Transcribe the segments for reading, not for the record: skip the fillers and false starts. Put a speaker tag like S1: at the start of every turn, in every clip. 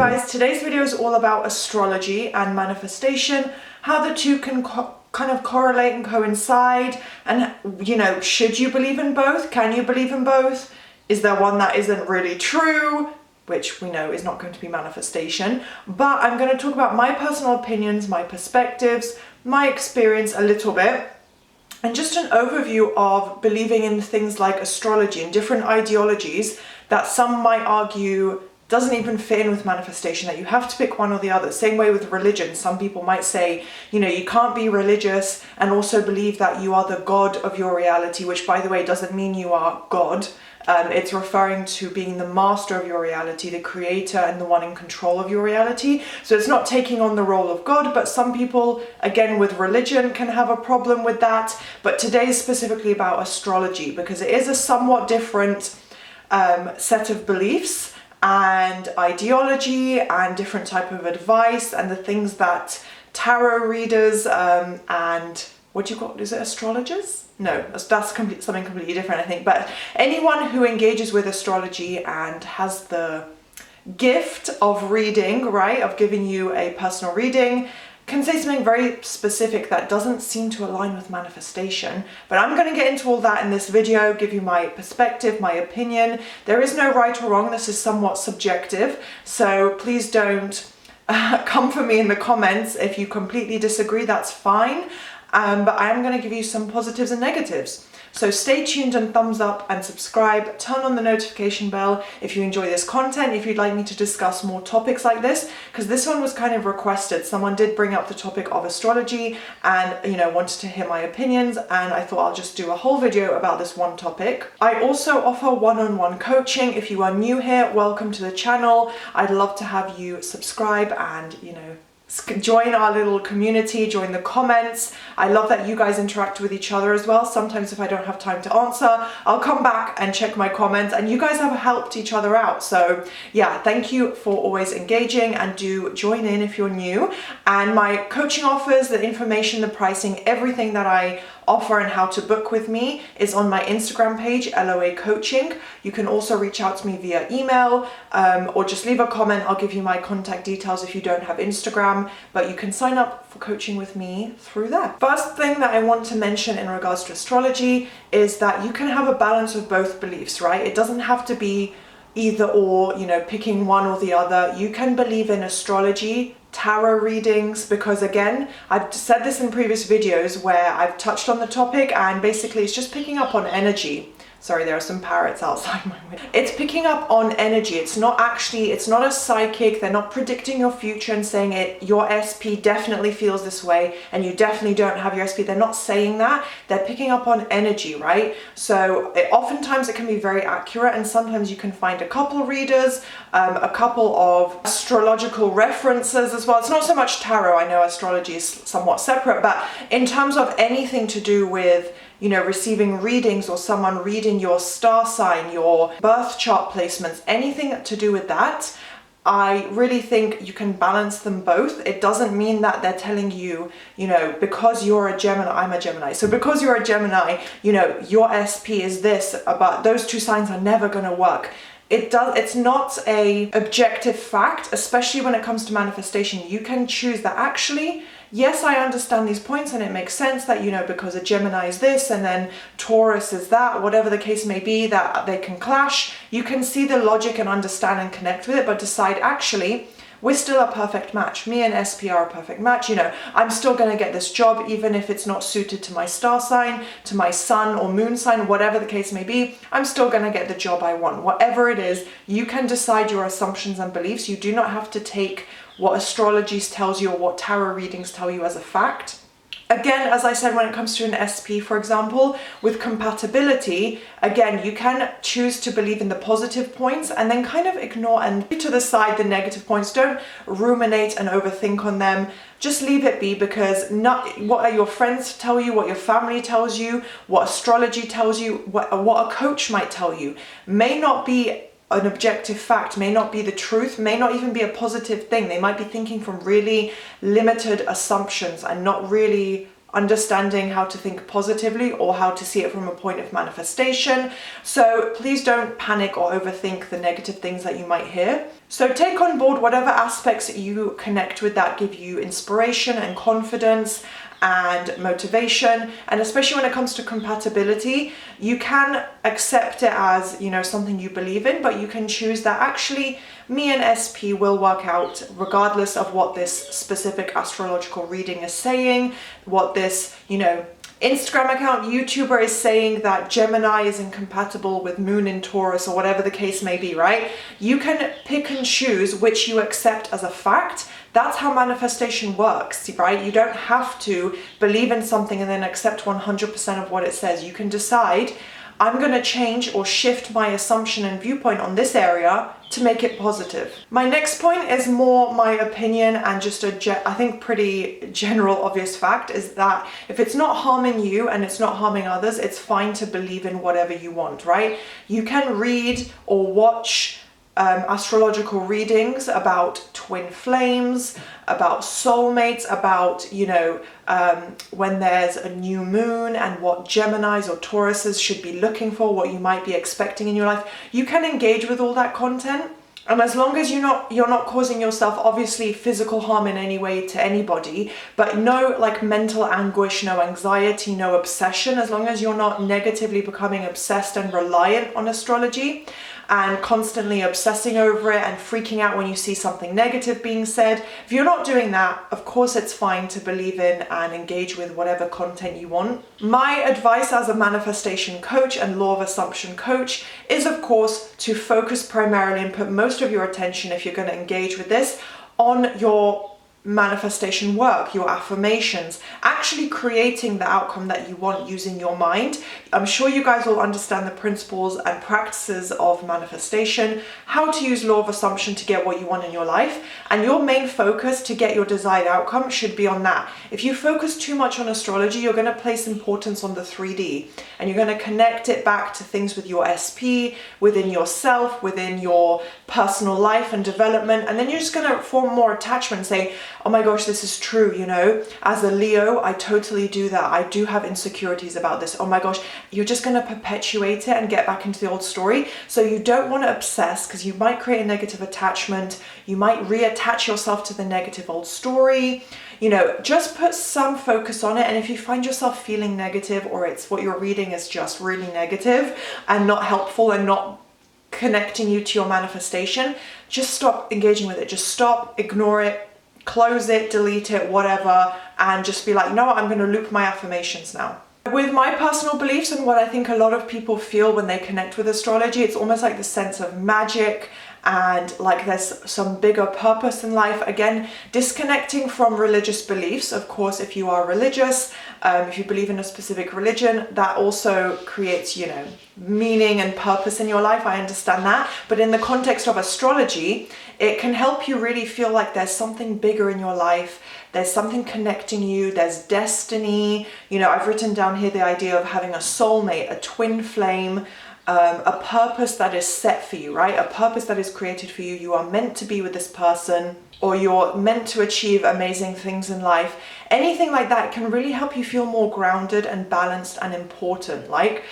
S1: guys, today's video is all about astrology and manifestation, how the two can kind of correlate and coincide, and should you believe in both? Can you believe in both? Is there one that isn't really true? Which we know is not going to be manifestation, but I'm going to talk about my personal opinions, my perspectives, my experience a little bit, and just an overview of believing in things like astrology and different ideologies that some might argue doesn't even fit in with manifestation, that you have to pick one or the other. Same way with religion. Some people might say, you can't be religious and also believe that you are the God of your reality, which by the way doesn't mean you are God. It's referring to being the master of your reality, the creator and the one in control of your reality. So it's not taking on the role of God, but some people, again with religion, can have a problem with that. But today is specifically about astrology because it is a somewhat different set of beliefs and ideology and different type of advice and the things that tarot readers and what do you call it? Is it astrologers? No, that's something completely different, I think. But anyone who engages with astrology and has the gift of reading, right, of giving you a personal reading, can say something very specific that doesn't seem to align with manifestation. But I'm going to get into all that in this video, give you my perspective, my opinion. There is no right or wrong. This is somewhat subjective. So please don't come for me in the comments. If you completely disagree, that's fine. But I am going to give you some positives and negatives. So stay tuned and thumbs up and subscribe, turn on the notification bell if you enjoy this content, if you'd like me to discuss more topics like this, because this one was kind of requested. Someone did bring up the topic of astrology and, wanted to hear my opinions, and I thought I'll just do a whole video about this one topic. I also offer one-on-one coaching. If you are new here, welcome to the channel. I'd love to have you subscribe and, join our little community, join the comments. I love that you guys interact with each other as well. Sometimes if I don't have time to answer, I'll come back and check my comments, and you guys have helped each other out. So yeah, thank you for always engaging, and do join in if you're new. And my coaching offers, the information, the pricing, everything that I offer and how to book with me is on my Instagram page, LOA Coaching. You can also reach out to me via email or just leave a comment. I'll give you my contact details if you don't have Instagram, but you can sign up for coaching with me through there. First thing that I want to mention in regards to astrology is that you can have a balance of both beliefs, right? It doesn't have to be either or, picking one or the other. You can believe in astrology, tarot readings, because again, I've said this in previous videos where I've touched on the topic, and basically it's just picking up on energy. Sorry, there are some parrots outside my window. It's picking up on energy. It's not a psychic. They're not predicting your future and saying your SP definitely feels this way and you definitely don't have your SP. They're not saying that. They're picking up on energy, right? So oftentimes it can be very accurate, and sometimes you can find a couple readers, a couple of astrological references as well. It's not so much tarot. I know astrology is somewhat separate, but in terms of anything to do with receiving readings or someone reading your star sign, your birth chart placements, anything to do with that, I really think you can balance them both. It doesn't mean that they're telling you, because you're a Gemini, I'm a Gemini. So because you're a Gemini, your SP is this, but those two signs are never going to work. It's not a objective fact, especially when it comes to manifestation. You can choose that actually, yes, I understand these points and it makes sense that, because a Gemini is this and then Taurus is that, whatever the case may be, that they can clash. You can see the logic and understand and connect with it, but decide actually, we're still a perfect match. Me and SP are a perfect match. I'm still going to get this job, even if it's not suited to my star sign, to my sun or moon sign, whatever the case may be. I'm still going to get the job I want. Whatever it is, you can decide your assumptions and beliefs. You do not have to take what astrology tells you or what tarot readings tell you as a fact. Again, as I said, when it comes to an SP, for example, with compatibility, again, you can choose to believe in the positive points and then kind of ignore and put to the side the negative points. Don't ruminate and overthink on them. Just leave it be, because what your friends tell you, what your family tells you, what astrology tells you, what a coach might tell you may not be an objective fact, may not be the truth, may not even be a positive thing. They might be thinking from really limited assumptions and not really understanding how to think positively or how to see it from a point of manifestation. So please don't panic or overthink the negative things that you might hear. So take on board whatever aspects you connect with that give you inspiration and confidence and motivation. And especially when it comes to compatibility, you can accept it as, you know, something you believe in, but you can choose that actually me and SP will work out regardless of what this specific astrological reading is saying, what this, you know, Instagram account, YouTuber is saying that Gemini is incompatible with Moon in Taurus or whatever the case may be, right? You can pick and choose which you accept as a fact. That's how manifestation works, right? You don't have to believe in something and then accept 100% of what it says. You can decide, I'm going to change or shift my assumption and viewpoint on this area to make it positive. My next point is more my opinion and just I think pretty general obvious fact is that if it's not harming you and it's not harming others, it's fine to believe in whatever you want, right? You can read or watch astrological readings about twin flames, about soulmates, about, you know, when there's a new moon and what Geminis or Tauruses should be looking for, what you might be expecting in your life. You can engage with all that content. And as long as you're not causing yourself obviously physical harm in any way to anybody, but no like mental anguish, no anxiety, no obsession, as long as you're not negatively becoming obsessed and reliant on astrology and constantly obsessing over it and freaking out when you see something negative being said. If you're not doing that, of course it's fine to believe in and engage with whatever content you want. My advice as a manifestation coach and law of assumption coach is, of course, to focus primarily and put most of your attention, if you're going to engage with this, on your manifestation work, your affirmations, actually creating the outcome that you want using your mind. I'm sure you guys all understand the principles and practices of manifestation, how to use law of assumption to get what you want in your life, and your main focus to get your desired outcome should be on that. If you focus too much on astrology, you're going to place importance on the 3D and you're going to connect it back to things with your SP, within yourself, within your personal life and development, and then you're just going to form more attachment and say, oh my gosh, this is true, you know, as a Leo, I totally do that. I do have insecurities about this. Oh my gosh, you're just going to perpetuate it and get back into the old story. So you don't want to obsess because you might create a negative attachment. You might reattach yourself to the negative old story. You know, just put some focus on it. And if you find yourself feeling negative or it's what you're reading is just really negative and not helpful and not connecting you to your manifestation, just stop engaging with it. Just stop, ignore it, close it, delete it, whatever, and just be like, you know what, I'm going to loop my affirmations now. With my personal beliefs and what I think a lot of people feel when they connect with astrology, it's almost like the sense of magic and like there's some bigger purpose in life. Again, disconnecting from religious beliefs. Of course, if you are religious, if you believe in a specific religion, that also creates, you know, meaning and purpose in your life. I understand that. But in the context of astrology, it can help you really feel like there's something bigger in your life. There's something connecting you. There's destiny. You know, I've written down here the idea of having a soulmate, a twin flame, a purpose that is set for you, right? A purpose that is created for you. You are meant to be with this person, or you're meant to achieve amazing things in life. Anything like that can really help you feel more grounded and balanced and important. Like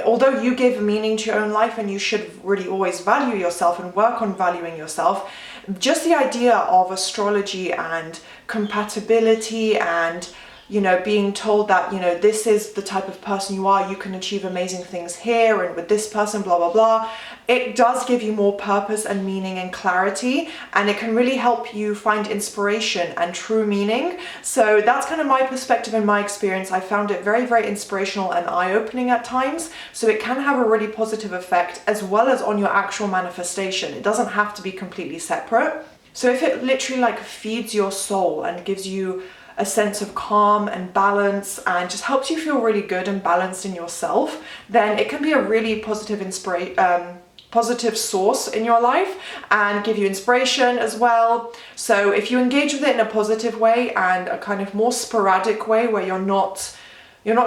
S1: although you give meaning to your own life and you should really always value yourself and work on valuing yourself, just the idea of astrology and compatibility and, you know, being told that, you know, this is the type of person you are, you can achieve amazing things here and with this person, blah, blah, blah. It does give you more purpose and meaning and clarity, and it can really help you find inspiration and true meaning. So that's kind of my perspective and my experience. I found it very, very inspirational and eye-opening at times. So it can have a really positive effect as well as on your actual manifestation. It doesn't have to be completely separate. So if it literally like feeds your soul and gives you a sense of calm and balance and just helps you feel really good and balanced in yourself, then it can be a really positive source in your life and give you inspiration as well. So if you engage with it in a positive way and a kind of more sporadic way where you're not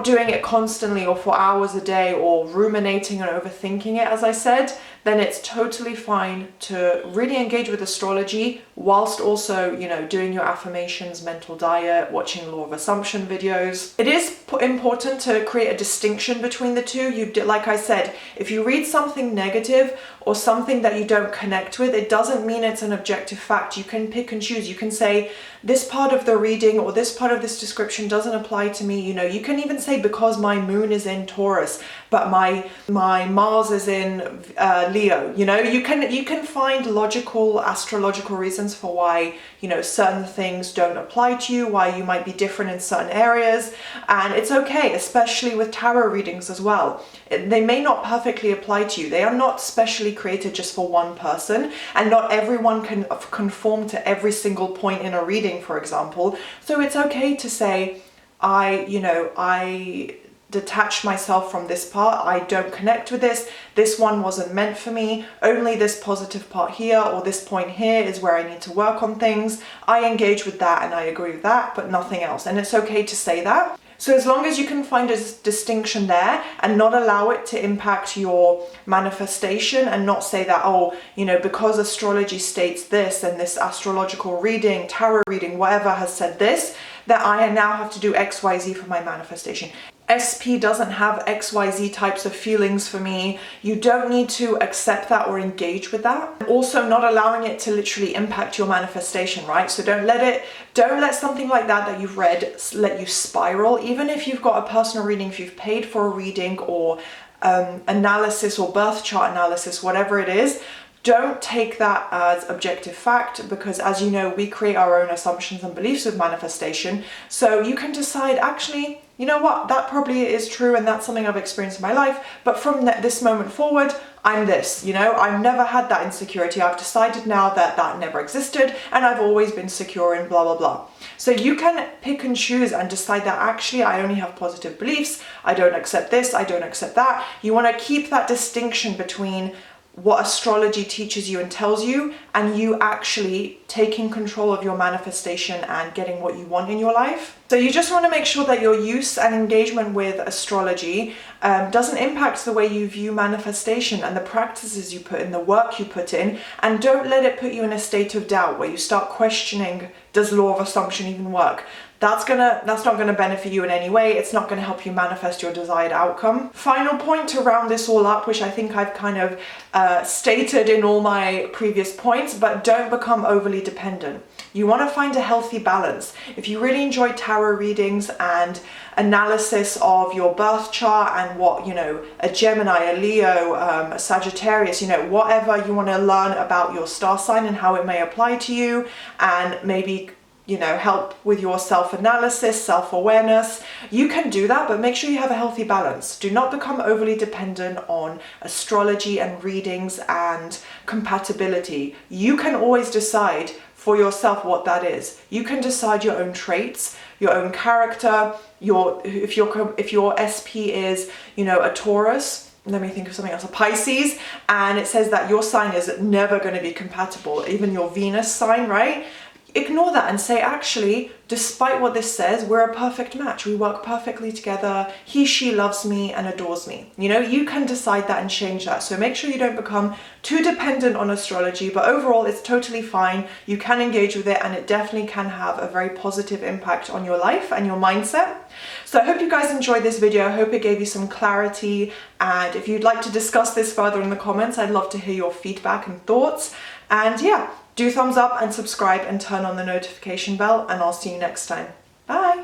S1: doing it constantly or for hours a day or ruminating and overthinking it, as I said, then it's totally fine to really engage with astrology whilst also, you know, doing your affirmations, mental diet, watching law of assumption videos. It is important to create a distinction between the two. Like I said, if you read something negative or something that you don't connect with, it doesn't mean it's an objective fact. You can pick and choose. You can say, this part of the reading or this part of this description doesn't apply to me. You know, you can even say, because my moon is in Taurus, but my Mars is in Leo. You know, you can find logical astrological reasons for why, you know, certain things don't apply to you, why you might be different in certain areas, and it's okay, especially with tarot readings as well. They may not perfectly apply to you. They are not specially created just for one person, and not everyone can conform to every single point in a reading, for example. So it's okay to say, I detach myself from this part. I don't connect with this. This one wasn't meant for me. Only this positive part here or this point here is where I need to work on things. I engage with that and I agree with that, but nothing else. And it's okay to say that. So as long as you can find a distinction there and not allow it to impact your manifestation, and not say that, oh, you know, because astrology states this and this astrological reading, tarot reading, whatever has said this, that I now have to do XYZ for my manifestation. SP doesn't have XYZ types of feelings for me. You don't need to accept that or engage with that. Also, not allowing it to literally impact your manifestation, right? So don't let something like that you've read let you spiral. Even if you've got a personal reading, if you've paid for a reading or analysis or birth chart analysis, whatever it is, don't take that as objective fact, because as you know, we create our own assumptions and beliefs with manifestation. So you can decide, actually, you know what, that probably is true and that's something I've experienced in my life, but from this moment forward, I'm this, you know, I've never had that insecurity. I've decided now that that never existed and I've always been secure in blah, blah, blah. So you can pick and choose and decide that actually I only have positive beliefs. I don't accept this, I don't accept that. You want to keep that distinction between what astrology teaches you and tells you, and you actually taking control of your manifestation and getting what you want in your life. So you just want to make sure that your use and engagement with astrology doesn't impact the way you view manifestation and the practices you put in, the work you put in, and don't let it put you in a state of doubt where you start questioning, does law of assumption even work? That's not gonna benefit you in any way. It's not gonna help you manifest your desired outcome. Final point to round this all up, which I think I've kind of stated in all my previous points, but don't become overly dependent. You wanna find a healthy balance. If you really enjoy tarot readings and analysis of your birth chart and what, you know, a Gemini, a Leo, a Sagittarius, you know, whatever you wanna learn about your star sign and how it may apply to you, and maybe, you know, help with your self-analysis, self-awareness, you can do that, but make sure you have a healthy balance. Do not become overly dependent on astrology and readings and compatibility. You can always decide for yourself what that is. You can decide your own traits, your own character, if your SP is, you know, a Taurus, let me think of something else, a Pisces, and it says that your sign is never going to be compatible, even your Venus sign, right? Ignore that and say, actually, despite what this says, we're a perfect match. We work perfectly together. He, she loves me and adores me. You know, you can decide that and change that. So make sure you don't become too dependent on astrology, but overall it's totally fine. You can engage with it and it definitely can have a very positive impact on your life and your mindset. So I hope you guys enjoyed this video. I hope it gave you some clarity. And if you'd like to discuss this further in the comments, I'd love to hear your feedback and thoughts. And yeah, do thumbs up and subscribe and turn on the notification bell, and I'll see you next time. Bye!